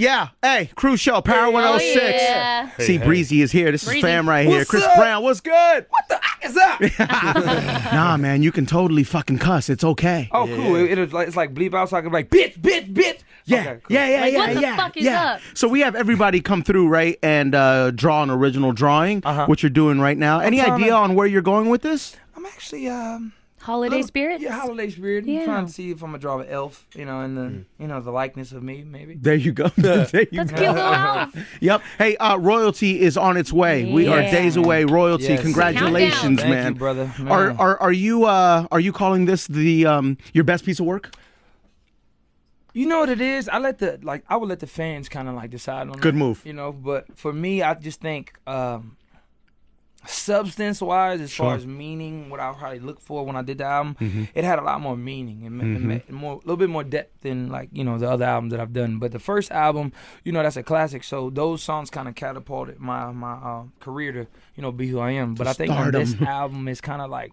Yeah. Hey, Cruise Show, Power 106. Yeah. See, Breezy is here. This Breezy. is fam right here. What's Chris up? Brown, what's good? What the heck is up? Nah, man, you can totally fucking cuss. It's okay. Oh, cool. It's like bleep out so I can be like, bitch. Yeah, Okay, cool. yeah. Like, what the fuck is up? So we have everybody come through, right, and draw an original drawing, what you're doing right now. Any trying idea to- on where you're going with this? I'm actually Holiday spirit? Yeah, holiday spirit. Yeah. I'm trying to see if I'm gonna draw an elf, and the likeness of me, maybe. There you go. There you That's go. cute little elf. Yep. Hey, royalty is on its way. We are Yeah. days away. Royalty. Yes. Congratulations, Countdown. man. Thank you, brother. Man. Are you calling this the your best piece of work? You know what it is? I would let the fans kind of like decide on Good that, move. But for me, I just think substance-wise, as Sure. far as meaning, what I probably looked for when I did the album, it had a lot more meaning and a little bit more depth than the other albums that I've done. But the first album, that's a classic. So those songs kind of catapulted my career to be who I am. But I think on this album is kind of like.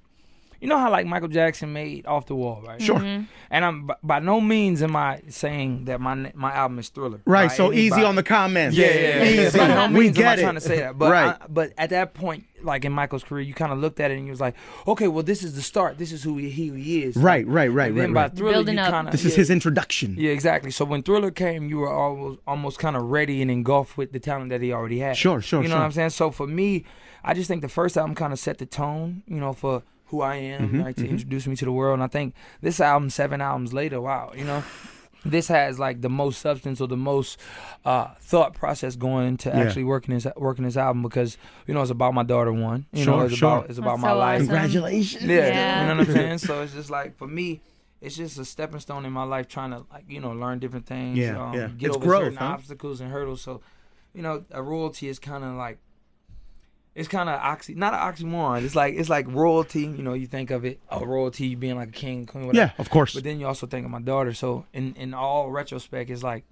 You know how like Michael Jackson made Off the Wall, right? Sure. And I'm by no means am I saying that my album is Thriller. Right. by So easy anybody. on the comments. Yeah. Easy. By no We means am I get trying to it. say that. But Right. but at that point, like in Michael's career, you kind of looked at it and you was like, okay, well, this is the start. This is who he is. Right. And then by Thriller, Building you up. kind of This is his introduction. Yeah, exactly. So when Thriller came, you were almost kind of ready and engulfed with the talent that he already had. Sure. You know what I'm saying? So for me, I just think the first album kind of set the tone, for who I am, to introduce me to the world. And I think this album, 7 albums later, wow, this has like the most substance or the most thought process going into actually working this album because it's about my daughter one. It's about That's my so life. awesome. Congratulations. Yeah, you know what I'm saying. So it's just like for me. It's just a stepping stone in my life, trying to learn different things. Yeah. Get It's over growth, certain huh? obstacles and hurdles. So, a royalty is kind of like. It's kind of not an oxymoron. It's like royalty. You think of it, royalty being like a king, queen, whatever. Yeah, of course. But then you also think of my daughter. So in all retrospect, it's like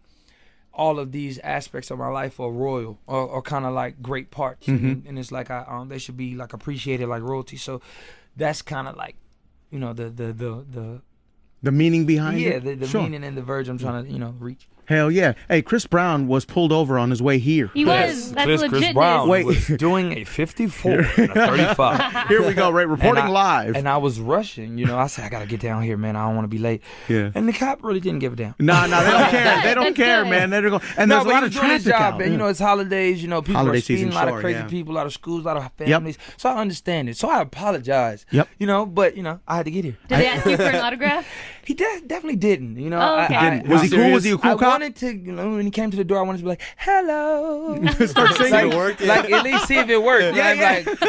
all of these aspects of my life are royal or kind of like great parts, and it's like they should be like appreciated like royalty. So that's kind of like the meaning behind it. the Sure. meaning and the verge I'm trying to reach. Hell yeah. Hey, Chris Brown was pulled over on his way here. He was. That's legit. Wait. was doing a 54 and a 35. Here we go, right? Reporting And live. And I was rushing, I said, I got to get down here, man. I don't want to be late. Yeah. And the cop really didn't give a damn. No, they don't care. They don't That's care, good. man. They're going. And there's a but lot he of was doing his traffic job, out. man. It's holidays, people Holiday are speeding, season, a lot sure, of crazy yeah. people, a lot of schools, a lot of families. So I understand it. So I apologize. Yep. But, I had to get here. Did they ask you for an autograph? He definitely didn't, Oh, okay. Was he cool? Was he a cool I cop? wanted to, when he came to the door, I wanted to be like, hello. Start singing. Like, at least see if it worked. Like, he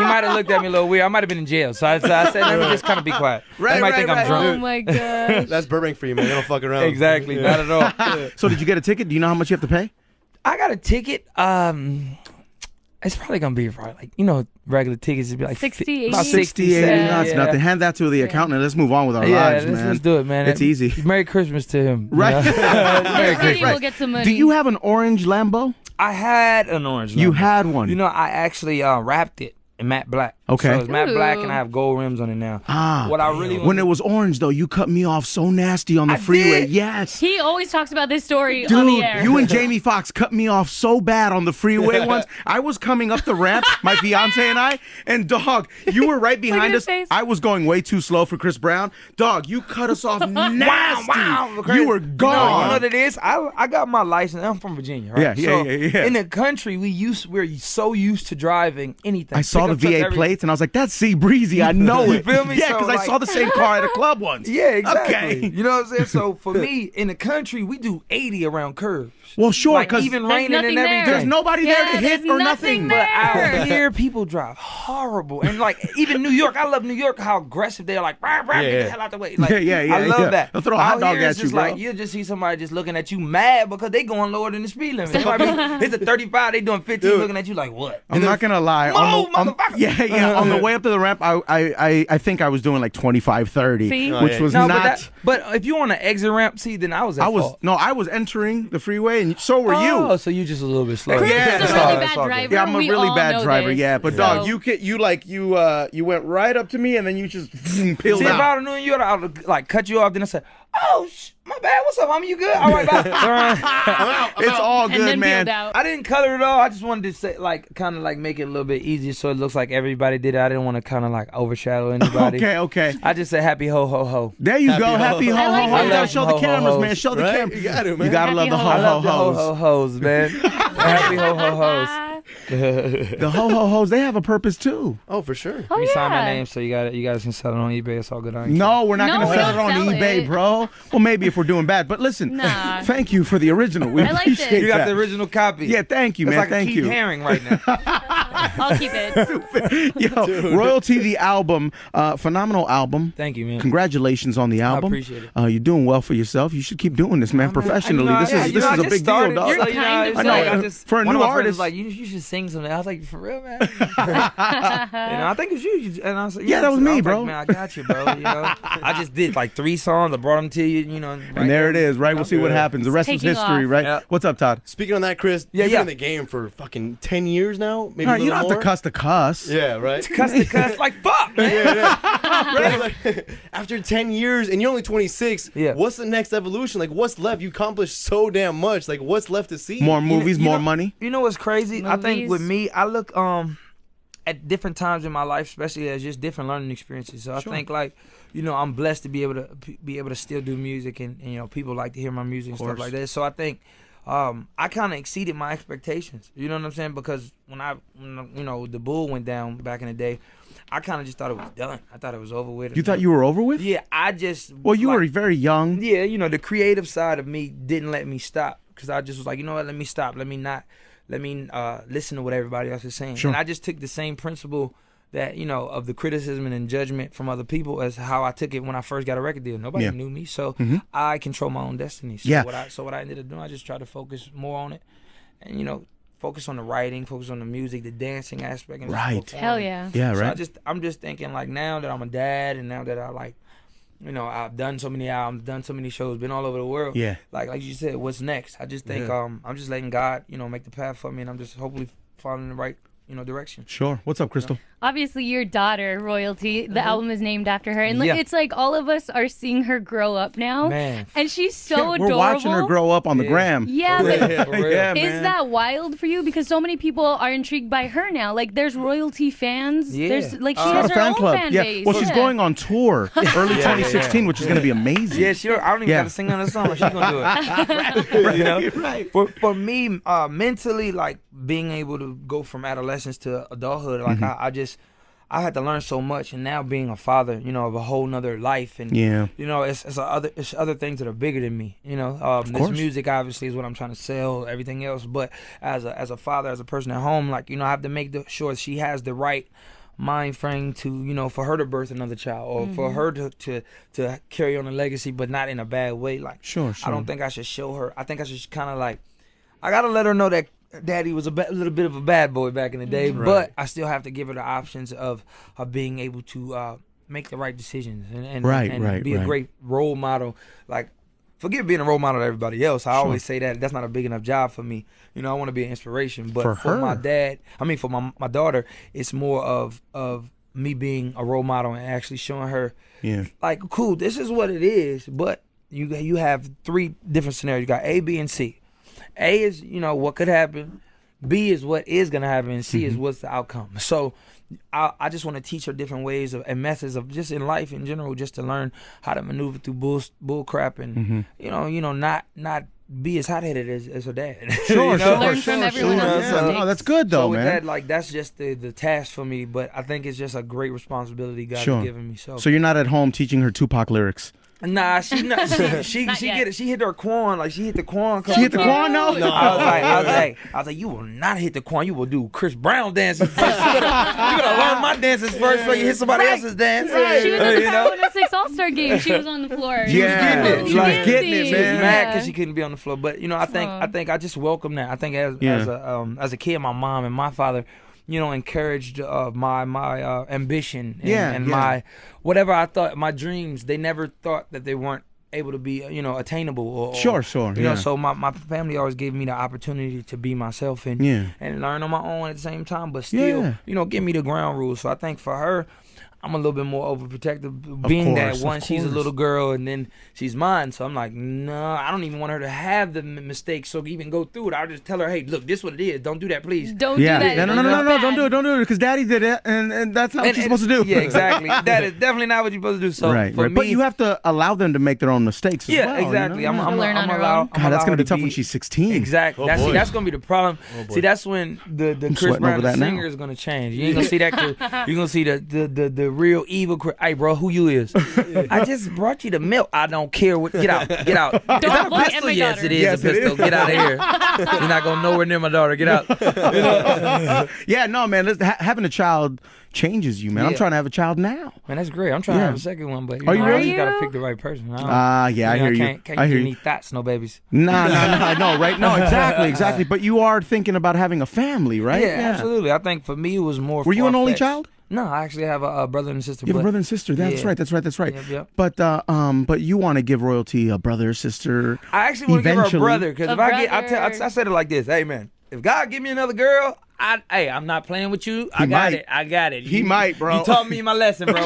might have looked at me a little weird. I might have been in jail. So I said, let me just kind of be quiet. They might think I'm drunk. Oh my gosh. That's Burbank for you, man. They don't fuck around. Exactly, not at all. So did you get a ticket? Do you know how much you have to pay? I got a ticket. It's probably gonna be like regular tickets. It'd be like 60, about 80. 60, 80, that's yeah. nothing. Hand that to the accountant and let's move on with our Yeah, lives, man. let's do it, man. It's easy. Merry Christmas to him. Right. Merry Christmas. We'll get some money. Do you have an orange Lambo? I had an orange. You Lambo. had one. I actually wrapped it in matte black. Okay. So it's matte black, Ooh. and I have gold rims on it now. Ah. What I really When it was orange, though, you cut me off so nasty on the I freeway. did? Yes. He always talks about this story on Dude, the air. you and Jamie Foxx cut me off so bad on the freeway once. I was coming up the ramp, my fiance and I, and dog, you were right behind your us. face. I was going way too slow for Chris Brown. Dog, you cut us off nasty. Wow. You were No, you know gone. what it is? I got my license. I'm from Virginia, right? Yeah, yeah. In the country, we're so used to driving anything. I saw the Pickup trucks, V8 everything. plates and I was like, that's C Breezy. I know You it. feel me? Yeah, So, because I like- saw the same car at a club once. Yeah, exactly. Okay. You know what I'm saying? So for me, in the country, we do 80 around curves. Well, sure, Like because even There's raining nothing and there. everything. there's nobody there to hit there's or nothing. there. But out here, people drive horrible. And like, even New York, I love New York, how aggressive they are. Like, rah, rah, get the hell out the way. Like, Yeah, I love that. They'll throw a hot Out dog here, at it's you, just bro. like, you'll just see somebody just looking at you mad because they going lower than the speed limit. They might be- it's a 35, they doing 15, looking at you like, what? I'm not gonna lie. Move, motherfucker. Yeah. On the way up to the ramp, I think I was doing like 25, 30, See? which was No, not. but if you on an exit ramp, see, then I was at fault. I was entering the freeway, and so were you. Oh, so you just a little bit slower. Chris Yeah, is a that's really all- bad that's all good. driver. Yeah, I'm a We really all bad know driver. this. Yeah, but So- dog, you went right up to me, and then you just peeled See, if I out. would have known you, I would have like cut you off. Then I said, Oh, my bad. What's up, homie? You good? All right, bye. It's all And good, then man. peeled out. I didn't color it all. I just wanted to say, like, kind of like make it a little bit easier so it looks like everybody did it. I didn't want to kind of like overshadow anybody. Okay. I just said happy ho ho ho. There you go. Happy ho ho I like ho. that. You gotta show the Ho, ho, cameras, hoes. man. Show the Right? cameras. You got it, man. You gotta Happy love the ho, I ho love ho the ho hos. ho hos, man. Happy ho ho hos. The ho ho hos, they have a purpose too. Oh, for sure. Oh, You yeah. signed my name, so you guys can sell it on eBay. It's all good. I ain't No, we're not No, gonna we sell it don't on sell eBay, it. bro. Well, maybe if we're doing bad, but listen. Nah. Thank you for the original. We I liked it. appreciate You got that. the original copy. Yeah, thank you, It's man. like Thank a Keith you. Haring right now. I'll keep it. Yo, Royalty, the album, phenomenal album. Thank you, man. Congratulations on the album. appreciate it. You're doing well for yourself. You should keep doing this, man, professionally. This is a big deal, dog. You're kind of I know. like- For a one new of my friends artist. was like, you should sing something. I was like, for real, man? I think it was you. And I was like, Yeah, that was me, I bro. Like, man, I got you, bro. I just did like 3 songs. I brought them to you, And there it is, right? We'll see what happens. The rest is Taking history, off. right? Yeah. What's up, Todd? Speaking on that, Chris, Yeah, you've yeah. been in the game for fucking 10 years now, maybe All a right, you don't little have more. to cuss to cuss. Yeah, right. Cuss the cuss, like, fuck, man. Right? Like, after 10 years, and you're only 26, Yeah. what's the next evolution? Like, what's left? You accomplished so damn much. Like, what's left to see? More movies, you more know- money. You know what's crazy? I think with Movies. me, I look at different times in my life, especially as just different learning experiences. So I think like, I'm blessed to be able to still do music, and people like to hear my music and stuff like that. So I think I kind of exceeded my expectations. You know what I'm saying? Because when the Bull went down back in the day, I kind of just thought it was done. I thought it was over with. You thought you were over with? Yeah, I just. Well, you like, were very young. Yeah, the creative side of me didn't let me stop, because I just was like, you know what, let me stop. Let me listen to what everybody else is saying. Sure. And I just took the same principle that, of the criticism and judgment from other people as how I took it when I first got a record deal. Nobody Yeah. knew me, so I control my own destiny. So Yeah. what I ended up doing, I just tried to focus more on it, and focus on the writing, focus on the music, the dancing aspect, and just Right. performing. Hell yeah. Yeah, So right. I'm just thinking, like, now that I'm a dad, and now that I I've done so many albums, done so many shows, been all over the world. Yeah. Like you said, what's next? I just think I'm just letting God, make the path for me, and I'm just hopefully following the right, direction. Sure. What's up, Crystal? Obviously, your daughter, Royalty, the album is named after her. And Yeah. it's like all of us are seeing her grow up now. Man. And she's so Yeah, adorable. we're watching her grow up on the Yeah. gram. Yeah, but For real. Yeah, is man. that wild for you? Because so many people are intrigued by her now. Like, there's Royalty fans. Yeah. There's like she She's has a her fan own club. fan Yeah. base. Well, she's going on tour early 2016, which is going to be amazing. Yeah, sure. I don't even Yeah. got to sing on the song. She's gonna do it. Right. For me, mentally, like being able to go from adolescence to adulthood, like I had to learn so much, and now being a father, of a whole nother life, and Yeah. it's other things that are bigger than me. This course. music obviously is what I'm trying to sell, everything else. But as a father, as a person at home, like I have to make sure she has the right mind frame to for her to birth another child, or for her to carry on a legacy, but not in a bad way. Like Sure. I don't think I should show her. I think I should kind of like I gotta let her know that Daddy was a little bit of a bad boy back in the day, but I still have to give her the options of being able to make the right decisions and be a great role model. Like, forget being a role model to everybody else. I always say that's not a big enough job for me. I want to be an inspiration, but For her. for my daughter, it's more of me being a role model and actually showing her, like, cool, this is what it is, but you have 3 different scenarios. You got A, B, and C. A is, what could happen. B is what is going to happen. And C is what's the outcome. So I just want to teach her different ways and methods of just in life in general, just to learn how to maneuver through bull crap and, not be as hot-headed as her dad. Sure, Learn from everyone else's Yeah. mistakes. No, that's good though, So with man. that, that's just the task for me. But I think it's just a great responsibility God Sure. has given me. So So you're not at home teaching her Tupac lyrics. nah, she Not she yet. get it. She hit her quan, like she hit the quan. She hit the Quan? No. I was like, you will not hit the quan. You will do Chris Brown dances first. You gotta learn my dances first before you hit somebody else's dance. She was at the You Power know? 106 All-Star game. She was on the floor. Yeah. getting it. She was Like, getting it, She was man. mad because she couldn't be on the floor. But I think I just welcome that. I think as a kid, my mom and my father, encouraged my ambition and my whatever I thought, my dreams. They never thought that they weren't able to be attainable. Or, Sure. Yeah. So my family always gave me the opportunity to be myself and learn on my own at the same time, but still give me the ground rules. So I think for her, I'm a little bit more overprotective, being that one, she's a little girl and then she's mine. So I'm like, no, I don't even want her to have the mistakes. So even go through it, I'll just tell her, hey, look, this is what it is. Don't do that, please. Don't do that. No, don't do it, because Daddy did it, and that's not what you're supposed to do. Yeah, exactly. That is definitely not what you're supposed to do. So for me, but you have to allow them to make their own mistakes. As well, exactly. You know? I'm learn on her own. God, that's gonna be tough when she's 16. Exactly. That's gonna be the problem. See, that's when the Chris Brown the singer is gonna change. You ain't gonna see that. You're gonna see the real evil. Hey, bro, who you is? I just brought you the milk. I don't care what. Get out. Get out. Is that a pistol? Yes, it is a pistol. Get out of here. You're not going nowhere near my daughter. Get out. Yeah, no, man. Having a child changes you, man. I'm trying to have a child now. Man, that's great. I'm trying to have a second one, but you really? You gotta pick the right person. I hear you. Can't I hear you. Any thoughts, no babies. No, right? No, exactly. But you are thinking about having a family, right? Yeah, absolutely. I think for me it was more. Were you an only child? No, I actually have a brother and sister. You have a brother and sister. That's right. Yep. But you want to give royalty a brother or sister. I actually want to give her a brother because if I said it like this, hey man, if God give me another girl, I'm not playing with you. I got it. He might, bro. You taught me my lesson, bro.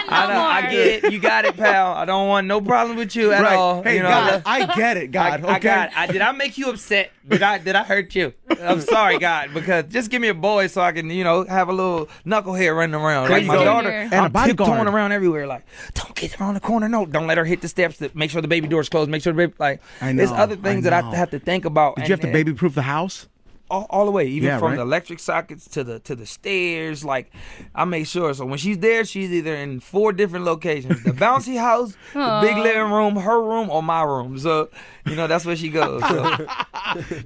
I get it. You got it, pal. I don't want no problem with you at all. Hey, God, I get it, God. Okay. I got it. Did I make you upset? Did I hurt you? I'm sorry, God, because just give me a boy so I can, have a little knucklehead running around. Like my daughter, and I'm tiptoeing around everywhere. Like, don't get around the corner. No, don't let her hit the steps. To make sure the baby door's closed. Make sure the baby, there's other things that I have to think about. Did you have to baby-proof the house? All the way, even from the electric sockets to the stairs. Like, I make sure. So when she's there, she's either in 4 different locations: the bouncy house, the big living room, her room, or my room. So that's where she goes. So.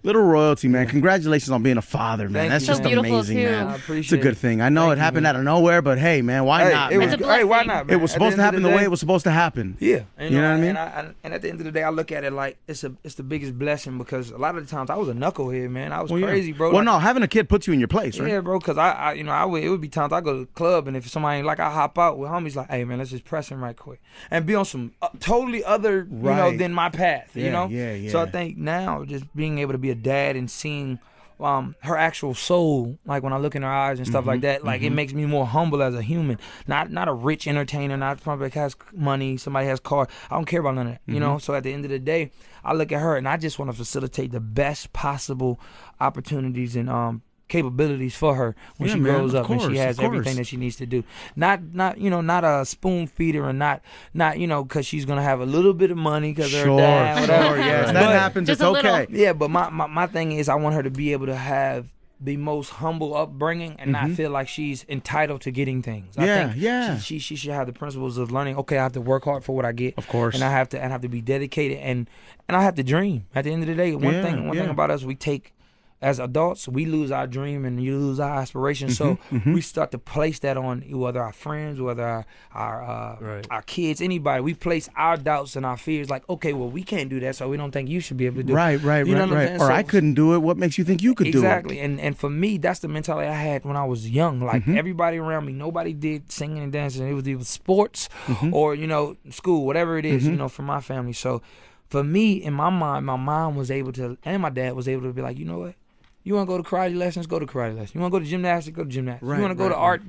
Little royalty, man. Congratulations on being a father, man. Thank That's you, just man. amazing, too. man. I appreciate it's a good thing. I know it happened out of nowhere, but hey, man, why not? Why not? Man? It was supposed to happen the way it was supposed to happen. Yeah, you know what I mean. And at the end of the day, I look at it like it's the biggest blessing because a lot of the times I was a knucklehead, man. I was crazy, bro. Well, no, having a kid puts you in your place, right? Yeah, bro. Because it would be times I go to the club and if somebody ain't like, I hop out with homies like, hey man, let's just press him right quick and be on some totally other, than my path. Yeah. So I think now just being able to be a dad and seeing her actual soul, like when I look in her eyes and stuff like that, like it makes me more humble as a human. Not a rich entertainer, not somebody has money, somebody has car. I don't care about none of that, So at the end of the day, I look at her and I just want to facilitate the best possible opportunities and capabilities for her when she grows up and she has everything that she needs to do. Not a spoon feeder and not because she's gonna have a little bit of money because her dad, whatever. Yes, that happens. It's okay. Yeah, but my thing is I want her to be able to have the most humble upbringing and not feel like she's entitled to getting things. I think she should have the principles of learning. Okay, I have to work hard for what I get, of course, and I have to be dedicated and I have to dream. At the end of the day, one thing about us, we take. As adults, we lose our dream and you lose our aspiration. So we start to place that on whether our friends, whether our kids, anybody. We place our doubts and our fears like, okay, well, we can't do that, so we don't think you should be able to do it. Right. Or I couldn't do it. What makes you think you could do it? Exactly. And for me, that's the mentality I had when I was young. Like everybody around me, nobody did singing and dancing. It was either sports or, school, whatever it is, for my family. So for me, in my mind, my mom was able to, and my dad was able to be like, you know what? You want to go to karate lessons? Go to karate lessons. You want to go to gymnastics? Go to gymnastics. You want to go to art?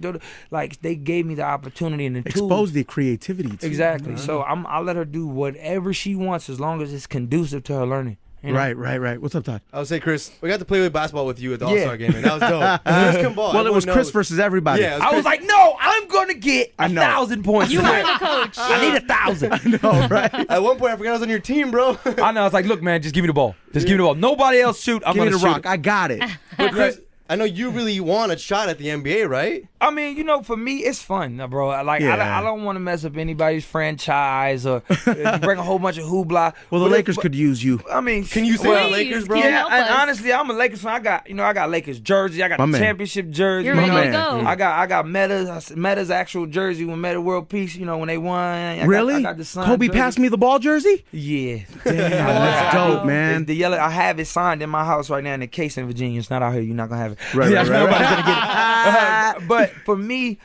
They gave me the opportunity and the tools. Expose the creativity too. Exactly. So I'll let her do whatever she wants as long as it's conducive to her learning. Right. What's up, Todd? I would say, Chris, we got to play with basketball with you at the All-Star game, and that was dope. Well, it was Chris versus everybody. Yeah, I was like, no, I'm going to get 1,000 points. You are the coach. I need 1,000. I know, right? At one point, I forgot I was on your team, bro. I know. I was like, look, man, just give me the ball. Just give me the ball. Nobody else shoot. I'm going to shoot. Give me the rock. I got it. But Chris, I know you really want a shot at the NBA, right? I mean, for me, it's fun, bro. Like, I don't want to mess up anybody's franchise or bring a whole bunch of hoopla. Well, the Lakers could use you. I mean, can you say the Lakers, bro? Yeah, and honestly, I'm a Lakers fan. I got Lakers jersey. I got the championship jersey. You're ready to go. I got Meta's actual jersey when Meta World Peace. When they won. Really? I got the signed Kobe jersey. passed me the ball jersey? Yeah. Damn, that's dope, man. The yellow. I have it signed in my house right now in the case in Virginia. It's not out here. You're not gonna have it. Right. Nobody's gonna get it. But for me,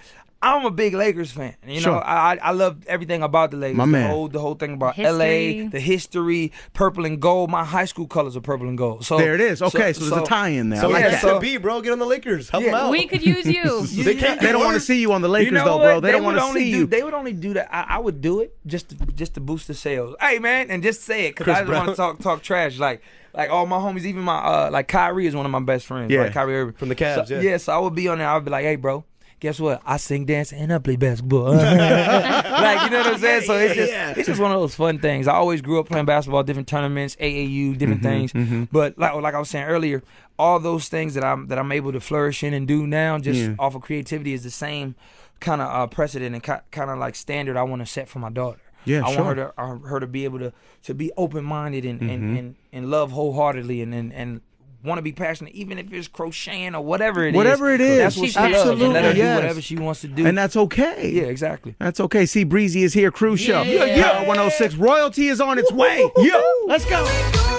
I'm a big Lakers fan. You know, I love everything about the Lakers. My man. The whole thing about History. LA, the history, purple and gold. My high school colors are purple and gold. So There it is. Okay, so there's a tie-in there. So I like yeah, that. so be, bro. Get on the Lakers. Help them out. We could use you. They can't. They don't want to see you on the Lakers, You know though, what? bro. They don't want would to only see do- you. They would only do that. I would do it just to boost the sales. Hey, man, and just say it because Chris I just want Brown. to talk trash. Like all my homies, even my like Kyrie is one of my best friends. Yeah. Like Kyrie Irving From the Cavs, So, yeah. So I would be on there. I would be like, hey, bro. Guess what? I sing, dance, and I play basketball. Like, you know what I'm saying? So it's just one of those fun things. I always grew up playing basketball, different tournaments, AAU, different things. But like I was saying earlier, all those things that I'm able to flourish in and do now, just off of creativity, is the same kind of precedent and kind of like standard I want to set for my daughter. Yeah, I sure. want her to be able to be open minded and love wholeheartedly and want to be passionate, even if it's crocheting or whatever it is. Whatever it is. That's what she loves. Absolutely, And let her yes. do whatever she wants to do. And that's okay. Yeah, exactly. That's okay. See, Breezy is here. Cruise Show. Yeah. Power 106. Royalty is on its way. Yo, let's go.